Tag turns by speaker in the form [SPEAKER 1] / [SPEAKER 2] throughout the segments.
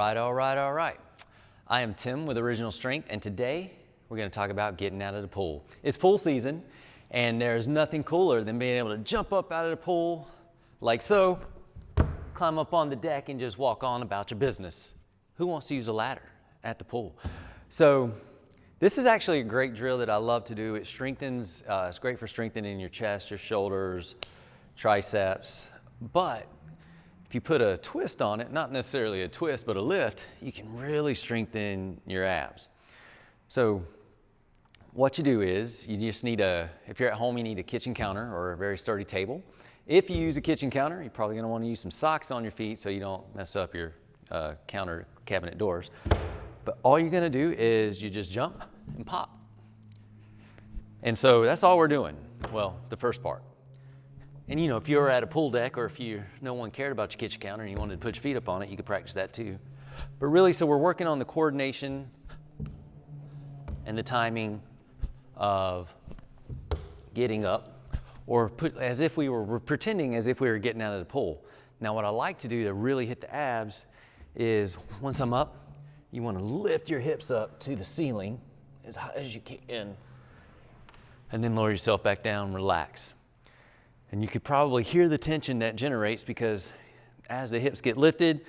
[SPEAKER 1] All right. I am Tim with Original Strength, and today we're going to talk about getting out of the pool. It's pool season, and there's nothing cooler than being able to jump up out of the pool like so, climb up on the deck, and just walk on about your business. Who wants to use a ladder at the pool? So this is actually a great drill that I love to do. It strengthens, it's great for strengthening your chest, your shoulders, triceps, but if you put a twist on it, not necessarily a twist, but a lift, you can really strengthen your abs. So what you do is you just need if you're at home, you need a kitchen counter or a very sturdy table. If you use a kitchen counter, you're probably gonna wanna use some socks on your feet so you don't mess up your counter cabinet doors. But all you're gonna do is you just jump and pop. And so that's all we're doing. Well, the first part. And you know, if you were at a pool deck or if no one cared about your kitchen counter and you wanted to put your feet up on it, you could practice that too. But really, so we're working on the coordination and the timing of getting up, or we're pretending as if we were getting out of the pool. Now what I like to do to really hit the abs is once I'm up, you want to lift your hips up to the ceiling as high as you can, and then lower yourself back down, relax. And you could probably hear the tension that generates because as the hips get lifted,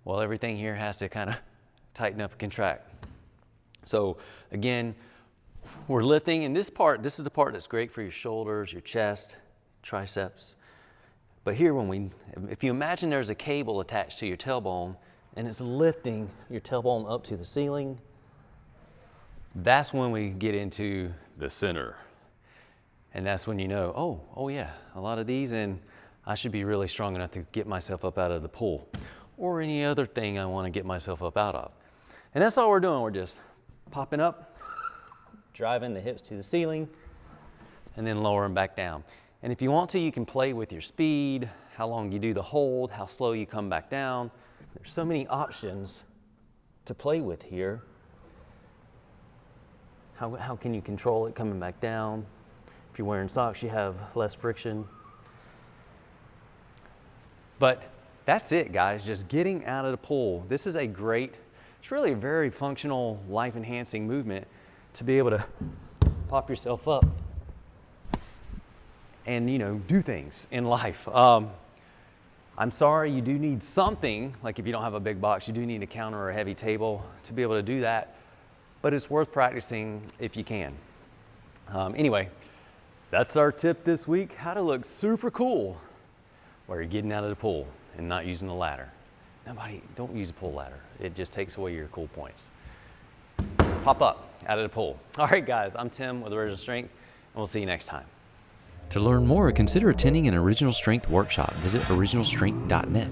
[SPEAKER 1] well, everything here has to kind of tighten up and contract. So again, we're lifting, and this is the part that's great for your shoulders, your chest, triceps. But here, if you imagine there's a cable attached to your tailbone and it's lifting your tailbone up to the ceiling, that's when we get into the center. And that's when you know, oh yeah, a lot of these, and I should be really strong enough to get myself up out of the pool or any other thing I want to get myself up out of. And that's all we're doing. We're just popping up, driving the hips to the ceiling, and then lowering back down. And if you want to, you can play with your speed, how long you do the hold, how slow you come back down. There's so many options to play with here. How can you control it coming back down? If you're wearing socks, you have less friction. But that's it, guys, just getting out of the pool. This is it's really a very functional, life-enhancing movement to be able to pop yourself up and, do things in life. I'm sorry, you do need something, like if you don't have a big box, you do need a counter or a heavy table to be able to do that, but it's worth practicing if you can. Anyway, that's our tip this week, how to look super cool while you're getting out of the pool and not using the ladder. Don't use a pool ladder. It just takes away your cool points. Pop up out of the pool. All right, guys, I'm Tim with Original Strength, and we'll see you next time.
[SPEAKER 2] To learn more, consider attending an Original Strength workshop. Visit originalstrength.net.